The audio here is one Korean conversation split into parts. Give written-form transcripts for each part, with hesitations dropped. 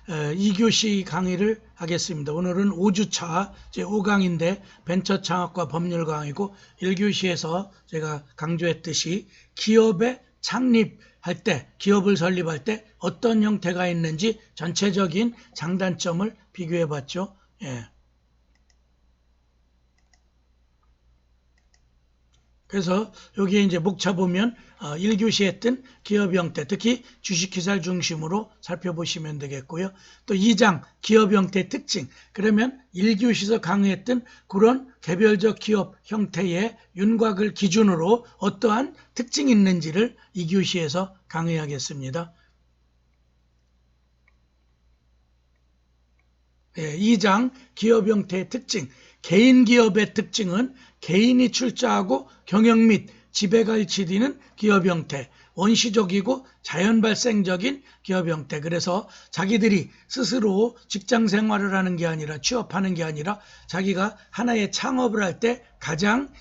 2교시 강의를 하겠습니다. 오늘은 5주차 제5강인데 벤처 창업과 법률 강의고 1교시에서 제가 강조했듯이 기업의 창립할 때, 기업을 설립할 때 어떤 형태가 있는지 전체적인 장단점을 비교해 봤죠. 그래서 여기에 이제 목차 보면 1교시 했던 기업 형태, 특히 주식회사를 중심으로 살펴보시면 되겠고요. 또 2장 기업 형태 특징, 그러면 1교시에서 강의했던 그런 개별적 기업 형태의 윤곽을 기준으로 어떠한 특징이 있는지를 2교시에서 강의하겠습니다. 2장 기업 형태의 특징, 개인 기업의 특징은 개인이 출자하고 경영 및 지배가 일치되는 기업 형태, 원시적이고 자연 발생적인 기업 형태. 그래서 자기들이 스스로 직장 생활을 하는 게 아니라 취업하는 게 아니라 자기가 하나의 창업을 할 때 가장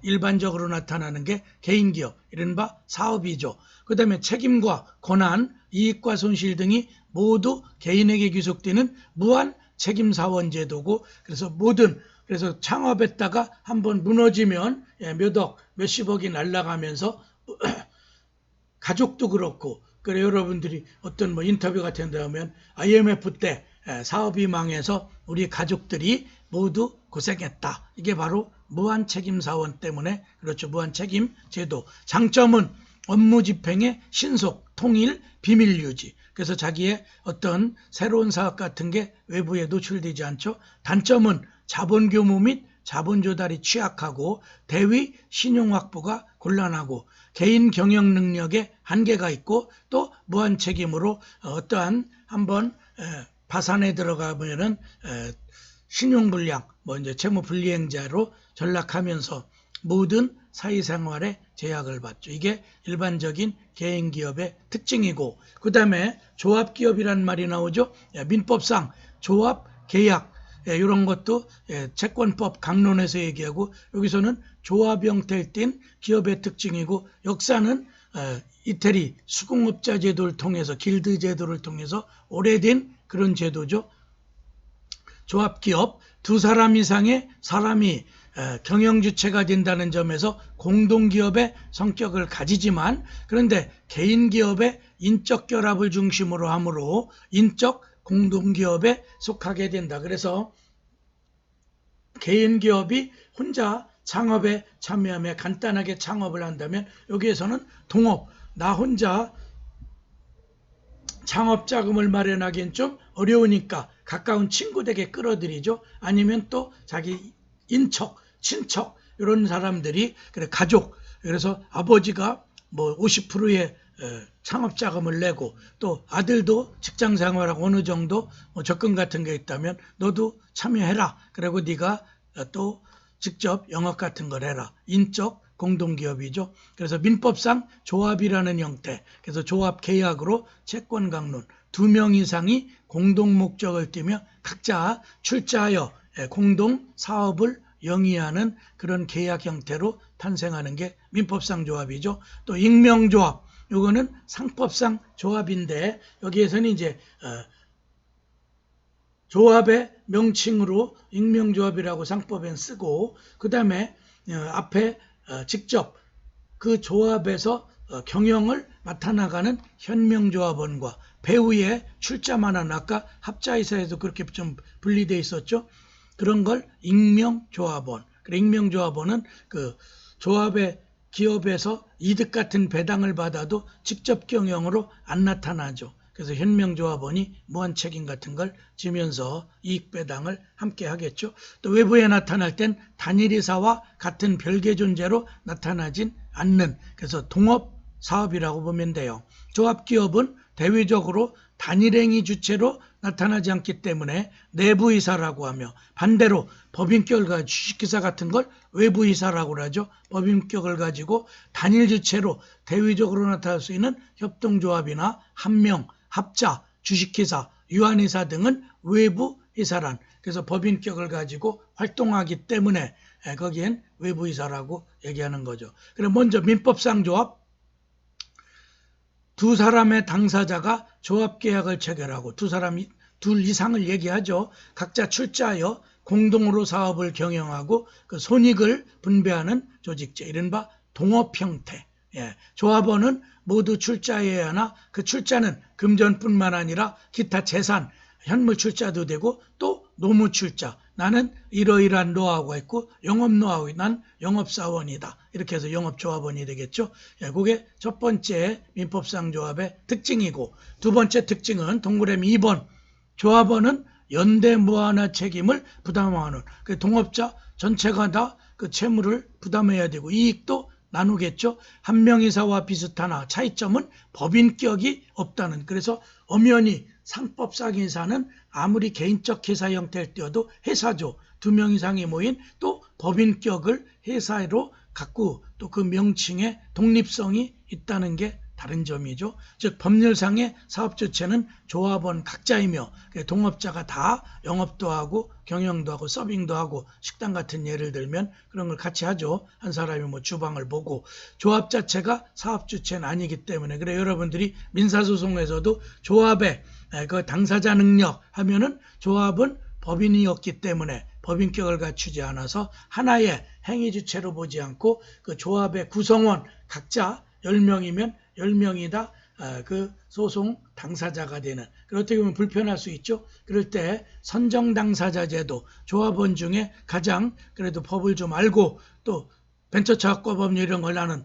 일반적으로 나타나는 게 개인 기업, 이른바 사업이죠. 그 다음에 책임과 권한, 이익과 손실 등이 모두 개인에게 귀속되는 무한 책임사원 제도고, 그래서 창업했다가 한번 무너지면 몇억, 몇십억이 날아가면서 가족도 그렇고, 그래 여러분들이 어떤 인터뷰 같은 데 하면 IMF 때 사업이 망해서 우리 가족들이 모두 고생했다. 이게 바로 무한 책임사원 때문에 그렇죠. 무한 책임 제도. 장점은 업무 집행의 신속, 통일, 비밀 유지. 그래서 자기의 어떤 새로운 사업 같은 게 외부에 노출되지 않죠. 단점은 자본 규모 및 자본 조달이 취약하고 대위 신용 확보가 곤란하고 개인 경영 능력에 한계가 있고 또 무한 책임으로 어떠한 한번 파산에 들어가면은 신용불량, 이제 채무불이행자로 전락하면서 모든 사회생활에 제약을 받죠. 이게 일반적인 개인기업의 특징이고, 그 다음에 조합기업이란 말이 나오죠. 민법상 조합, 계약 이런 것도 채권법 강론에서 얘기하고, 여기서는 조합 형태를 띤 기업의 특징이고, 역사는 이태리 수공업자 제도를 통해서, 길드 제도를 통해서 오래된 그런 제도죠. 조합기업, 두 사람 이상의 사람이 경영주체가 된다는 점에서 공동기업의 성격을 가지지만, 그런데 개인기업의 인적 결합을 중심으로 하므로 인적 공동기업에 속하게 된다. 그래서 개인기업이 혼자 창업에 참여하며 간단하게 창업을 한다면 여기에서는 동업, 나 혼자 창업 자금을 마련하기엔 좀 어려우니까 가까운 친구에게 끌어들이죠. 아니면 또 자기 인척, 친척 이런 사람들이, 그래 가족, 그래서 아버지가 50%의 창업 자금을 내고 또 아들도 직장 생활하고 어느 정도 적금 같은 게 있다면 너도 참여해라. 그리고 네가 또 직접 영업 같은 걸 해라. 인적 공동기업이죠. 그래서 민법상 조합이라는 형태, 그래서 조합 계약으로 채권 강론, 2명 이상이 공동 목적을 띠며 각자 출자하여 공동 사업을 영위하는 그런 계약 형태로 탄생하는 게 민법상 조합이죠. 또 익명조합, 이거는 상법상 조합인데 여기에서는 이제 조합의 명칭으로 익명조합이라고 상법엔 쓰고, 그 다음에 앞에 직접 그 조합에서 경영을 맡아나가는 현명조합원과 배후에 출자만 하는, 아까 합자이사에도 그렇게 좀 분리되어 있었죠. 그런 걸 익명조합원. 익명조합원은 그 조합의 기업에서 이득 같은 배당을 받아도 직접 경영으로 안 나타나죠. 그래서 현명조합원이 무한 책임 같은 걸 지면서 이익 배당을 함께 하겠죠. 또 외부에 나타날 땐 단일이사와 같은 별개 존재로 나타나진 않는, 그래서 동업 사업이라고 보면 돼요. 조합기업은 대외적으로 단일행위 주체로 나타나지 않기 때문에 내부이사라고 하며, 반대로 법인격을 가지고 주식회사 같은 걸 외부이사라고 하죠. 법인격을 가지고 단일 주체로 대외적으로 나타날 수 있는 협동조합이나 한명, 합자, 주식회사, 유한회사 등은 외부이사란, 그래서 법인격을 가지고 활동하기 때문에 거기엔 외부이사라고 얘기하는 거죠. 그럼 먼저 민법상 조합, 두 사람의 당사자가 조합계약을 체결하고 둘 이상을 얘기하죠. 각자 출자하여 공동으로 사업을 경영하고 그 손익을 분배하는 조직제, 이른바 동업 형태. 조합원은 모두 출자해야 하나 그 출자는 금전뿐만 아니라 기타 재산, 현물 출자도 되고 또 노무 출자. 나는 이러이러한 노하우가 있고 영업 노하우, 난 영업사원이다. 이렇게 해서 영업조합원이 되겠죠. 그게 첫 번째 민법상 조합의 특징이고, 두 번째 특징은 동그라미 2번. 조합원은 연대 무한화 책임을 부담하는, 그 동업자 전체가 다 그 채무를 부담해야 되고 이익도 나누겠죠. 한 명이사와 비슷하나 차이점은 법인격이 없다는. 그래서 엄연히 상법상 회사는 아무리 개인적 회사 형태를 띄어도 회사죠. 두 명 이상이 모인 또 법인격을 회사로 갖고 또 그 명칭에 독립성이 있다는 게 다른 점이죠. 즉 법률상의 사업주체는 조합원 각자이며 동업자가 다 영업도 하고 경영도 하고 서빙도 하고 식당 같은 예를 들면 그런 걸 같이 하죠. 한 사람이 뭐 주방을 보고. 조합 자체가 사업주체는 아니기 때문에, 그래 여러분들이 민사소송에서도 조합의 그 당사자 능력 하면은 조합은 법인이었기 때문에 법인격을 갖추지 않아서 하나의 행위주체로 보지 않고 그 조합의 구성원 각자 10명이면 10명이 다 그 소송 당사자가 되는, 어떻게 보면 불편할 수 있죠. 그럴 때 선정 당사자 제도, 조합원 중에 가장 그래도 법을 좀 알고 또 벤처차업과 법률 이런 걸 나는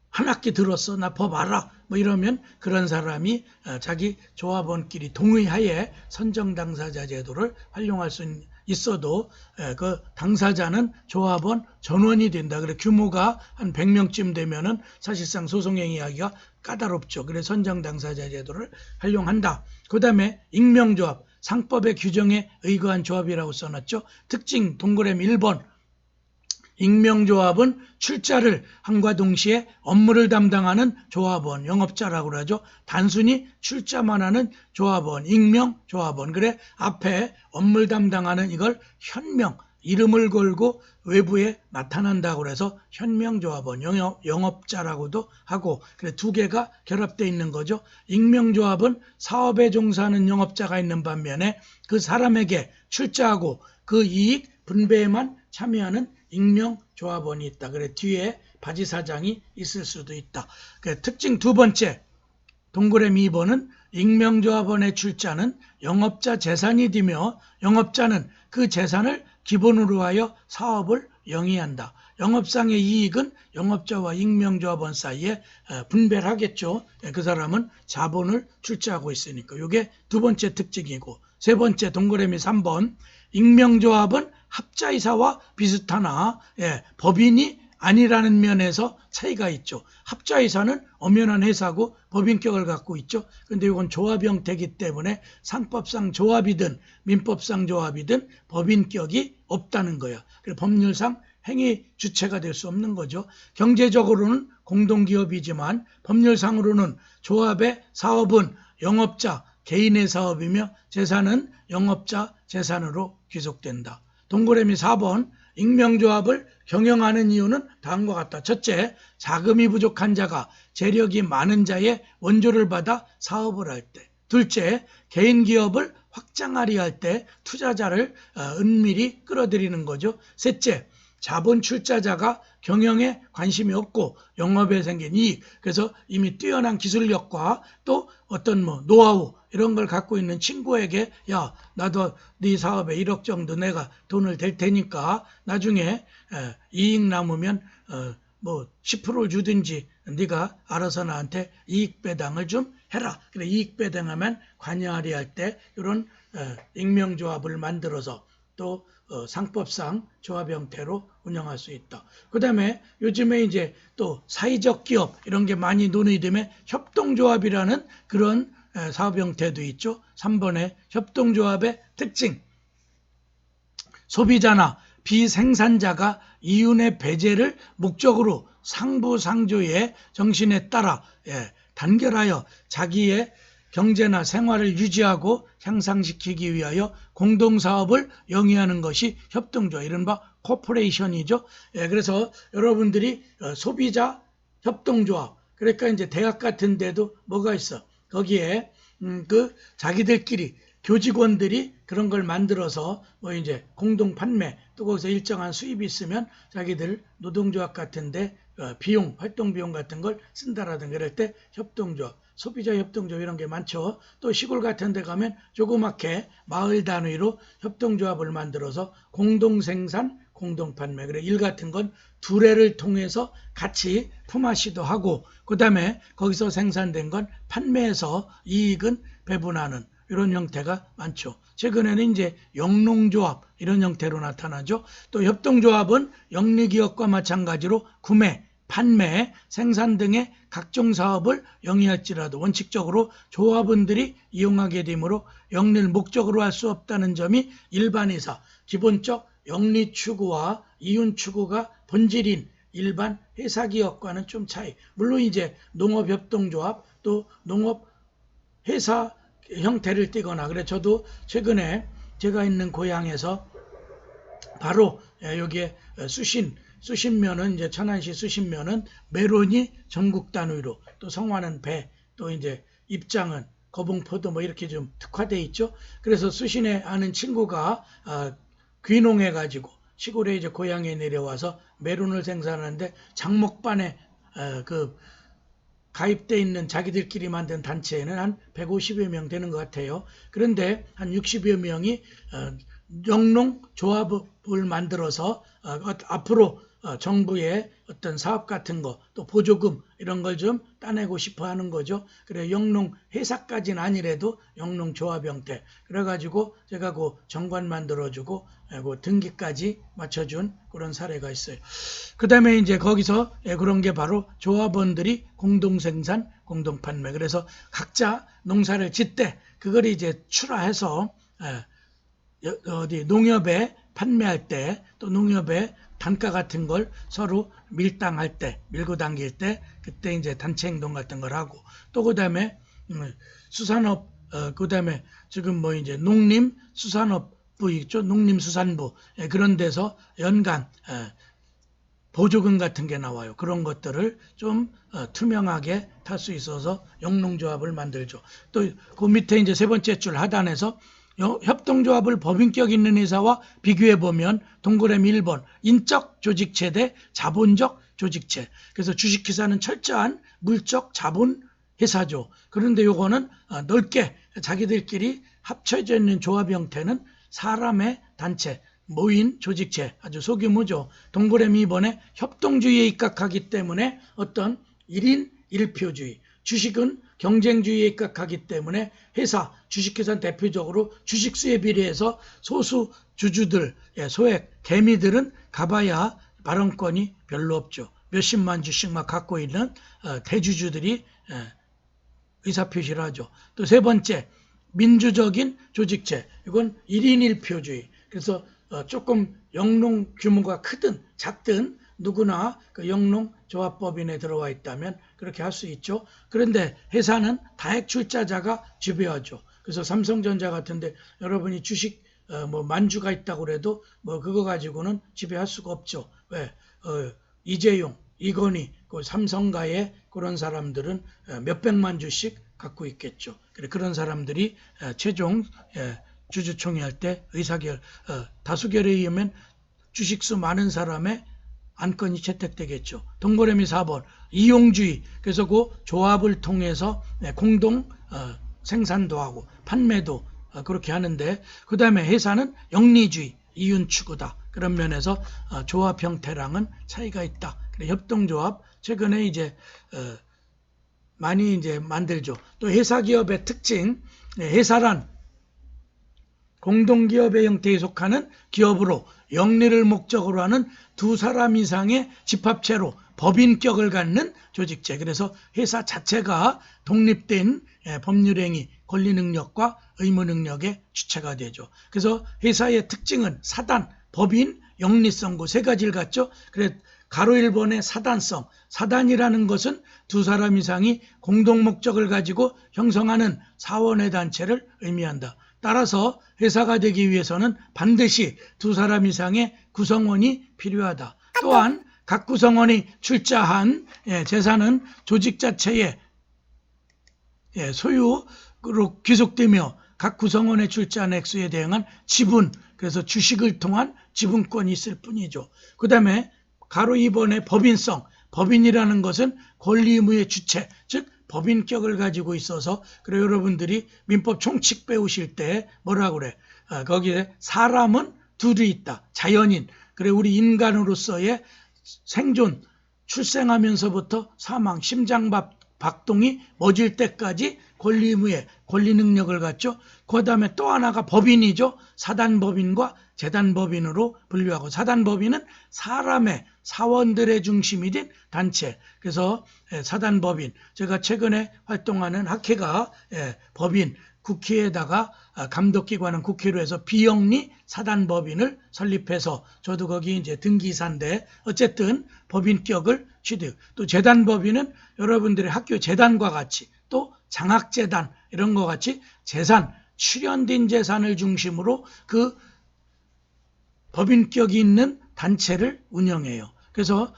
한 학기 들었어, 나 법 알아, 뭐 이러면 그런 사람이 자기 조합원끼리 동의하에 선정 당사자 제도를 활용할 수 있어도 그 당사자는 조합원 전원이 된다. 그래 규모가 한 100명쯤 되면은 사실상 소송행위하기가 까다롭죠. 그래서 선정 당사자 제도를 활용한다. 그 다음에 익명조합, 상법의 규정에 의거한 조합이라고 써놨죠. 특징 동그라미 1번. 익명조합은 출자를 함과 동시에 업무를 담당하는 조합원, 영업자라고 하죠. 단순히 출자만 하는 조합원, 익명조합원. 그래 앞에 업무를 담당하는 이걸 현명, 이름을 걸고 외부에 나타난다고 해서 현명조합원, 영업자라고도 하고, 그래 두 개가 결합되어 있는 거죠. 익명조합은 사업에 종사하는 영업자가 있는 반면에 그 사람에게 출자하고 그 이익 분배에만 참여하는 익명조합원이 있다. 그래 뒤에 바지사장이 있을 수도 있다. 그래 특징 두 번째, 동그라미 2번은 익명조합원의 출자는 영업자 재산이 되며 영업자는 그 재산을 기본으로 하여 사업을 영위한다. 영업상의 이익은 영업자와 익명조합원 사이에 분배를 하겠죠. 그 사람은 자본을 출자하고 있으니까. 이게 두 번째 특징이고, 세 번째 동그라미 3번. 익명조합은 합자이사와 비슷하나 법인이 아니라는 면에서 차이가 있죠. 합자이사는 엄연한 회사고 법인격을 갖고 있죠. 그런데 이건 조합 형태이기 때문에 상법상 조합이든 민법상 조합이든 법인격이 없다는 거야. 그래서 법률상 행위 주체가 될 수 없는 거죠. 경제적으로는 공동기업이지만 법률상으로는 조합의 사업은 영업자, 개인의 사업이며 재산은 영업자 재산으로 귀속된다. 동그라미 4번. 익명조합을 경영하는 이유는 다음과 같다. 첫째, 자금이 부족한 자가 재력이 많은 자의 원조를 받아 사업을 할 때. 둘째, 개인 기업을 확장하려 할 때 투자자를 은밀히 끌어들이는 거죠. 셋째, 자본 출자자가 경영에 관심이 없고 영업에 생긴 이익, 그래서 이미 뛰어난 기술력과 또 어떤 노하우 이런 걸 갖고 있는 친구에게 야 나도 네 사업에 1억 정도 내가 돈을 댈 테니까 나중에 이익 남으면 10% 주든지 네가 알아서 나한테 이익 배당을 좀 해라. 그래 이익 배당하면 관여하려 할 때 이런 익명조합을 만들어서 또 상법상 조합 형태로 운영할 수 있다. 그 다음에 요즘에 이제 또 사회적 기업 이런 게 많이 논의되면 협동조합이라는 그런 사업 형태도 있죠. 3번에 협동조합의 특징. 소비자나 비생산자가 이윤의 배제를 목적으로 상부상조의 정신에 따라 단결하여 자기의 경제나 생활을 유지하고 향상시키기 위하여 공동사업을 영위하는 것이 협동조합, 이른바 코퍼레이션이죠. 그래서 여러분들이 소비자 협동조합, 그러니까 이제 대학 같은 데도 뭐가 있어? 거기에 그 자기들끼리 교직원들이 그런 걸 만들어서 뭐 이제 공동 판매 또 거기서 일정한 수입이 있으면 자기들 노동조합 같은데 비용, 활동 비용 같은 걸 쓴다라든가 이럴 때 협동조합, 소비자 협동조합 이런 게 많죠. 또 시골 같은 데 가면 조그맣게 마을 단위로 협동조합을 만들어서 공동 생산, 공동 판매. 그래 일 같은 건 두레를 통해서 같이 품앗이도 하고 그다음에 거기서 생산된 건 판매해서 이익은 배분하는 이런 형태가 많죠. 최근에는 이제 영농조합 이런 형태로 나타나죠. 또 협동조합은 영리기업과 마찬가지로 구매, 판매, 생산 등의 각종 사업을 영위할지라도 원칙적으로 조합원들이 이용하게 되므로 영리를 목적으로 할 수 없다는 점이 일반회사, 기본적 영리 추구와 이윤 추구가 본질인 일반 회사기업과는 좀 차이. 물론 이제 농업협동조합 또 농업회사 형태를 띠거나 그래 저도 최근에 제가 있는 고향에서 바로 여기에 수신면은 이제 천안시 수신면은 메론이 전국 단위로 또 성화는 배 또 이제 입장은 거봉포도 뭐 이렇게 좀 특화돼 있죠. 그래서 수신에 아는 친구가 귀농해 가지고 시골에 이제 고향에 내려와서 메론을 생산하는데 장목반에 그 가입돼 있는 자기들끼리 만든 단체에는 한 150여 명 되는 것 같아요. 그런데 한 60여 명이 영농조합을 만들어서 앞으로 정부의 어떤 사업 같은 거 또 보조금 이런 걸 좀 따내고 싶어 하는 거죠. 그래 영농회사까지는 아니래도 영농조합 형태 그래가지고 제가 그 정관 만들어주고 그 등기까지 맞춰준 그런 사례가 있어요. 그 다음에 이제 거기서 그런 게 바로 조합원들이 공동생산 공동판매 그래서 각자 농사를 짓되 그걸 이제 출하해서 어디 농협에 판매할 때 또 농협에 단가 같은 걸 서로 밀당할 때, 밀고 당길 때, 그때 이제 단체 행동 같은 걸 하고, 또 그 다음에 수산업, 그 다음에 지금 뭐 이제 농림수산업부 있죠, 농림수산부 그런 데서 연간 보조금 같은 게 나와요. 그런 것들을 좀 투명하게 탈 수 있어서 영농조합을 만들죠. 또 그 밑에 이제 세 번째 줄 하단에서 협동조합을 법인격 있는 회사와 비교해보면 동그라미 1번 인적 조직체 대 자본적 조직체 그래서 주식회사는 철저한 물적 자본 회사죠. 그런데 요거는 넓게 자기들끼리 합쳐져 있는 조합 형태는 사람의 단체 모인 조직체 아주 소규모죠. 동그라미 2번에 협동주의에 입각하기 때문에 어떤 1인 1표주의 주식은 경쟁주의에 입각하기 때문에 회사, 주식회사는 대표적으로 주식수에 비례해서 소수 주주들, 소액, 개미들은 가봐야 발언권이 별로 없죠. 몇십만 주씩만 갖고 있는 대주주들이 의사표시를 하죠. 또 세 번째, 민주적인 조직체. 이건 1인 1표주의. 그래서 조금 영농 규모가 크든 작든 누구나 그 영농조합법인에 들어와 있다면 그렇게 할 수 있죠. 그런데 회사는 다액 출자자가 지배하죠. 그래서 삼성전자 같은데 여러분이 주식 뭐 만주가 있다고 그래도 뭐 그거 가지고는 지배할 수가 없죠. 왜? 이재용, 이건희, 그 삼성가의 그런 사람들은 몇백만 주씩 갖고 있겠죠. 그런 사람들이 최종 주주총회 할 때 의사결 다수결에 의하면 주식수 많은 사람의 안건이 채택되겠죠. 동그라미 4번 이용주의 그래서 그 조합을 통해서 공동 생산도 하고 판매도 그렇게 하는데 그 다음에 회사는 영리주의 이윤 추구다. 그런 면에서 조합 형태랑은 차이가 있다. 그래 협동조합 최근에 이제 많이 이제 만들죠. 또 회사 기업의 특징 회사란 공동기업의 형태에 속하는 기업으로 영리를 목적으로 하는 두 사람 이상의 집합체로 법인격을 갖는 조직체. 그래서 회사 자체가 독립된 법률행위, 권리능력과 의무능력의 주체가 되죠. 그래서 회사의 특징은 사단, 법인, 영리성 그 세 가지를 갖죠. 그래서 가로 1번의 사단성. 사단이라는 것은 두 사람 이상이 공동 목적을 가지고 형성하는 사원의 단체를 의미한다. 따라서 회사가 되기 위해서는 반드시 두 사람 이상의 구성원이 필요하다. 또한 각 구성원이 출자한 재산은 조직 자체의 소유로 귀속되며 각 구성원의 출자한 액수에 대응한 지분, 그래서 주식을 통한 지분권이 있을 뿐이죠. 그 다음에 가로 2번의 법인성, 법인이라는 것은 권리 의무의 주체, 즉 법인격을 가지고 있어서, 그리고 여러분들이 민법 총칙 배우실 때 뭐라고 그래? 거기에 사람은 둘이 있다. 자연인. 그래, 우리 인간으로서의 생존, 출생하면서부터 사망, 심장박동이 멎을 때까지 권리 의무의 권리 능력을 갖죠. 그 다음에 또 하나가 법인이죠. 사단법인과 재단법인으로 분류하고, 사단법인은 사람의 사원들의 중심이 된 단체. 그래서 사단법인, 제가 최근에 활동하는 학회가 법인, 국회에다가 감독기관은 국회로 해서 비영리 사단법인을 설립해서 저도 거기 이제 등기사인데, 어쨌든 법인격을 취득. 또 재단법인은 여러분들의 학교 재단과 같이, 또 장학재단 이런 것 같이 재산, 출연된 재산을 중심으로 그 법인격이 있는 단체를 운영해요. 그래서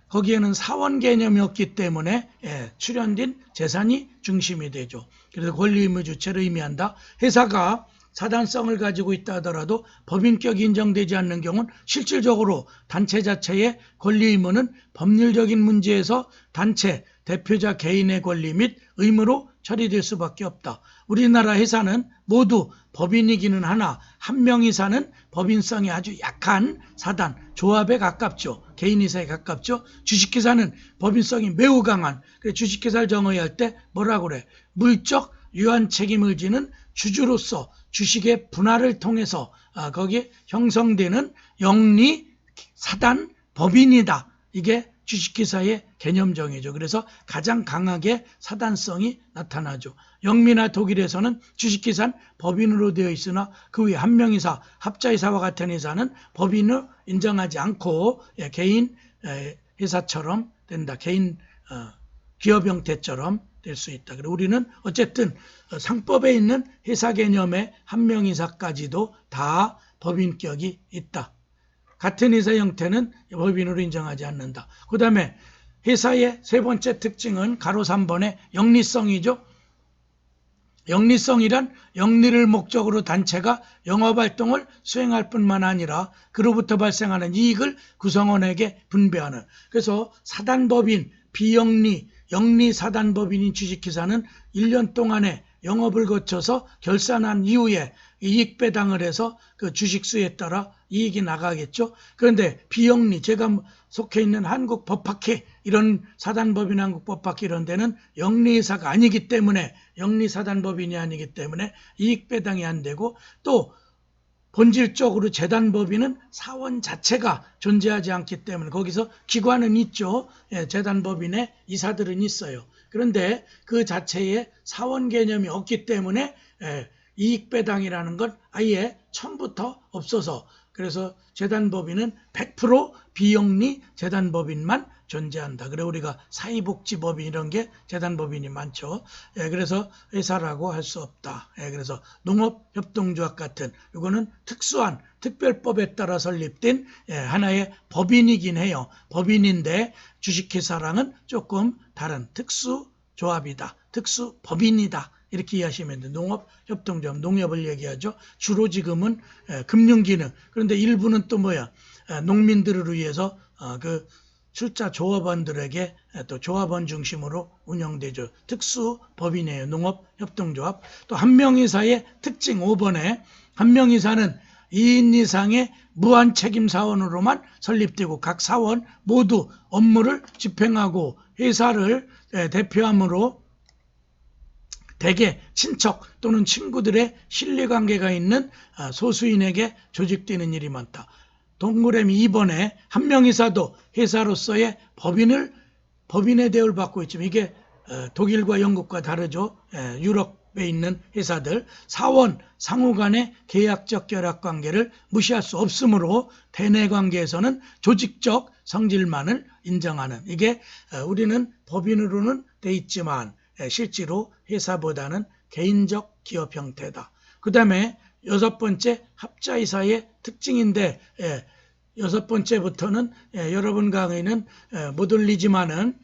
거기에는 사원 개념이 없기 때문에 출연된 재산이 중심이 되죠. 그래서 권리 의무 주체를 의미한다. 회사가 사단성을 가지고 있다 하더라도 법인격이 인정되지 않는 경우는 실질적으로 단체 자체의 권리 의무는 법률적인 문제에서 단체, 대표자 개인의 권리 및 의무로 처리될 수밖에 없다. 우리나라 회사는 모두 법인이기는 하나 한 명이사는 법인성이 아주 약한 사단, 조합에 가깝죠. 개인이사에 가깝죠. 주식회사는 법인성이 매우 강한, 그래 주식회사를 정의할 때 뭐라고 그래? 물적 유한 책임을 지는 주주로서 주식의 분할을 통해서 거기에 형성되는 영리 사단 법인이다. 이게 주식회사의 개념정의죠. 그래서 가장 강하게 사단성이 나타나죠. 영미나 독일에서는 주식회사는 법인으로 되어 있으나 그 외 한 명이사, 합자이사와 같은 회사는 법인을 인정하지 않고 개인 회사처럼 된다. 개인 기업 형태처럼 될 수 있다. 그리고 우리는 어쨌든 상법에 있는 회사 개념의 한 명이사까지도 다 법인격이 있다. 같은 회사 형태는 법인으로 인정하지 않는다. 그 다음에 회사의 세 번째 특징은 가로 3번의 영리성이죠. 영리성이란 영리를 목적으로 단체가 영업활동을 수행할 뿐만 아니라 그로부터 발생하는 이익을 구성원에게 분배하는. 그래서 사단법인, 비영리, 영리 사단법인인 주식회사는 1년 동안에 영업을 거쳐서 결산한 이후에 이익 배당을 해서 그 주식수에 따라 이익이 나가겠죠. 그런데 비영리, 제가 속해 있는 한국법학회, 이런 사단법인 한국법학회 이런 데는 영리회사가 아니기 때문에, 영리사단법인이 아니기 때문에 이익 배당이 안 되고, 또 본질적으로 재단법인은 사원 자체가 존재하지 않기 때문에 거기서 기관은 있죠. 재단법인의 이사들은 있어요. 그런데 그 자체에 사원 개념이 없기 때문에 이익배당이라는 건 아예 처음부터 없어서, 그래서 재단법인은 100% 비영리 재단법인만 존재한다. 그래 우리가 사회복지법인 이런 게 재단법인이 많죠. 그래서 회사라고 할 수 없다. 그래서 농업협동조합 같은 이거는 특수한 특별법에 따라 설립된 하나의 법인이긴 해요. 법인인데 주식회사랑은 조금 다른 특수조합이다. 특수법인이다. 이렇게 이해하시면 돼요. 농업협동조합, 농협을 얘기하죠. 주로 지금은 금융기능, 그런데 일부는 또 뭐야? 농민들을 위해서 그 출자 조합원들에게 또 조합원 중심으로 운영되죠. 특수법인이에요. 농업협동조합. 또 한명이사의 특징 5번에 한명이사는 2인 이상의 무한책임사원으로만 설립되고 각 사원 모두 업무를 집행하고 회사를 대표함으로 대개 친척 또는 친구들의 신뢰관계가 있는 소수인에게 조직되는 일이 많다. 동그라미 2번에 한명이사도 회사로서의 법인의 대우를 받고 있지만 이게 독일과 영국과 다르죠. 유럽에 있는 회사들 사원 상호 간의 계약적 결합관계를 무시할 수 없으므로 대내관계에서는 조직적 성질만을 인정하는, 이게 우리는 법인으로는 돼 있지만 실제로 회사보다는 개인적 기업 형태다. 그 다음에 6번째 합자이사의 특징인데 여섯 번째부터는 여러분 강의는 못 올리지만은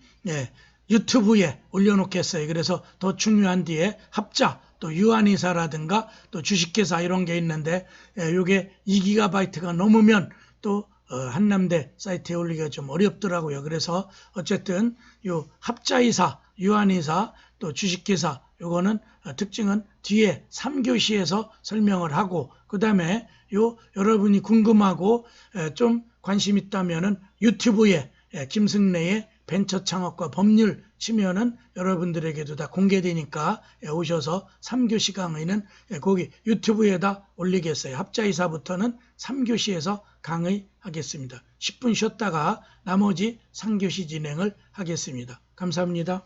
유튜브에 올려놓겠어요. 그래서 더 중요한 뒤에 합자, 또 유한이사라든가 또 주식회사 이런 게 있는데 요게 2GB가 넘으면 또 한남대 사이트에 올리기가 좀 어렵더라고요. 그래서 어쨌든 요 합자이사, 유한이사, 또 주식회사 요거는 특징은 뒤에 3교시에서 설명을 하고 그 다음에 요 여러분이 궁금하고 좀 관심 있다면은 유튜브에 김승래의 벤처 창업과 법률 치면은 여러분들에게도 다 공개되니까 오셔서 3교시 강의는 거기 유튜브에다 올리겠어요. 합자이사부터는 3교시에서 강의하겠습니다. 10분 쉬었다가 나머지 3교시 진행을 하겠습니다. 감사합니다.